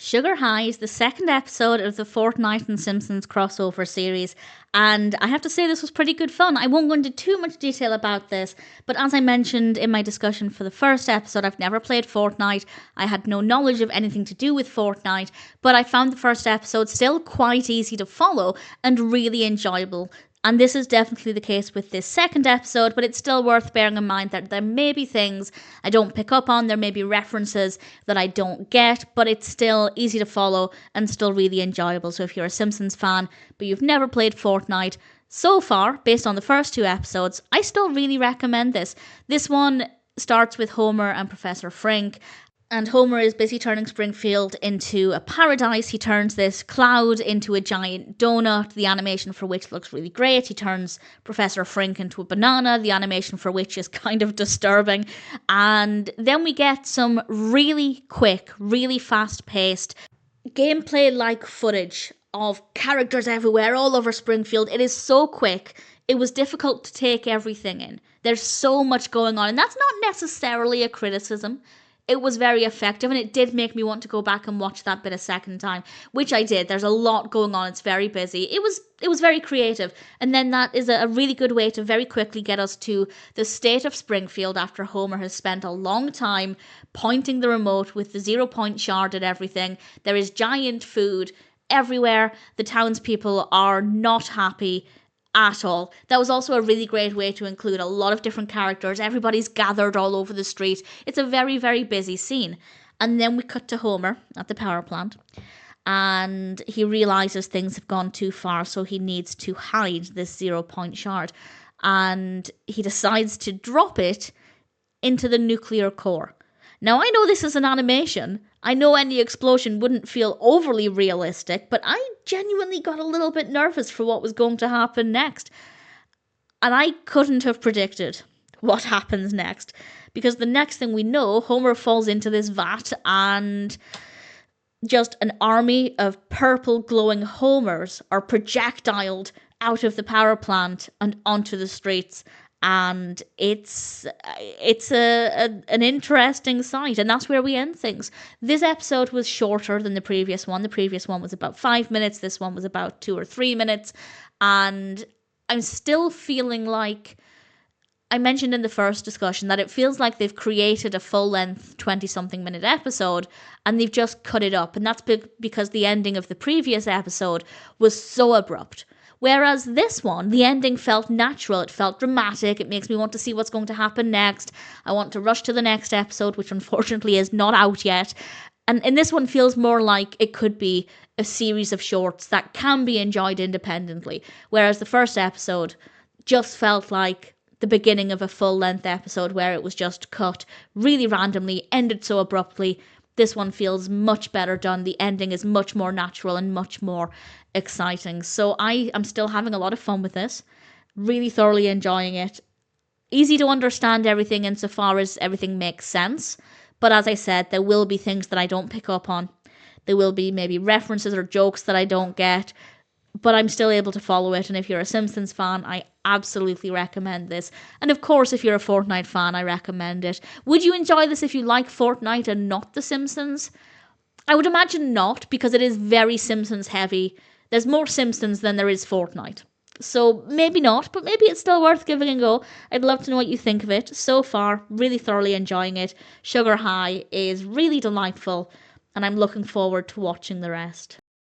Sugar High is the second episode of the Fortnite and Simpsons crossover series, and I have to say this was pretty good fun. I won't go into too much detail about this, but as I mentioned in my discussion for the first episode, I've never played Fortnite. I had no knowledge of anything to do with Fortnite, but I found the first episode still quite easy to follow and really enjoyable. And this is definitely the case with this second episode, but it's still worth bearing in mind that there may be things I don't pick up on, there may be references that I don't get, but it's still easy to follow and still really enjoyable. So if you're a Simpsons fan, but you've never played Fortnite, so far, based on the first two episodes, I still really recommend this. This one starts with Homer and Professor Frink, and Homer is busy turning Springfield into a paradise. He turns this cloud into a giant donut, the animation for which looks really great. He turns Professor Frink into a banana, the animation for which is kind of disturbing. And then we get some really quick, really fast-paced, gameplay-like footage of characters everywhere, all over Springfield. It is so quick. It was difficult to take everything in. There's so much going on, and that's not necessarily a criticism. It was very effective, and it did make me want to go back and watch that bit a second time, which I did. There's a lot going on. It's very busy. It was very creative, and then that is a really good way to very quickly get us to the state of Springfield after Homer has spent a long time pointing the remote with the 0-point shard at everything. There is giant food everywhere. The townspeople are not happy at all. That was also a really great way to include a lot of different characters. Everybody's gathered all over the street. It's a very, very busy scene. And then we cut to Homer at the power plant, and he realizes things have gone too far, so he needs to hide this 0-point shard. And he decides to drop it into the nuclear core. Now, I know this is an animation. I know any explosion wouldn't feel overly realistic, but I genuinely got a little bit nervous for what was going to happen next. And I couldn't have predicted what happens next, because the next thing we know, Homer falls into this vat and just an army of purple glowing Homers are projectiled out of the power plant and onto the streets. And it's an interesting sight, and that's where we end things. This episode was shorter than the previous one. The previous one was about 5 minutes. This one was about 2 or 3 minutes. And I'm still feeling like, I mentioned in the first discussion, that it feels like they've created a full-length 20-something minute episode, and they've just cut it up. And that's because the ending of the previous episode was so abrupt. Whereas this one, the ending felt natural, it felt dramatic, it makes me want to see what's going to happen next. I want to rush to the next episode, which unfortunately is not out yet. And this one feels more like it could be a series of shorts that can be enjoyed independently. Whereas the first episode just felt like the beginning of a full-length episode where it was just cut really randomly, ended so abruptly. This one feels much better done. The ending is much more natural and much more exciting. So I am still having a lot of fun with this. Really thoroughly enjoying it. Easy to understand everything insofar as everything makes sense. But as I said, there will be things that I don't pick up on. There will be maybe references or jokes that I don't get. But I'm still able to follow it. And if you're a Simpsons fan, I absolutely recommend this. And of course, if you're a Fortnite fan, I recommend it. Would you enjoy this if you like Fortnite and not The Simpsons? I would imagine not, because it is very Simpsons heavy. There's more Simpsons than there is Fortnite. So maybe not, but maybe it's still worth giving a go. I'd love to know what you think of it. So far, really thoroughly enjoying it. Sugar High is really delightful, and I'm looking forward to watching the rest.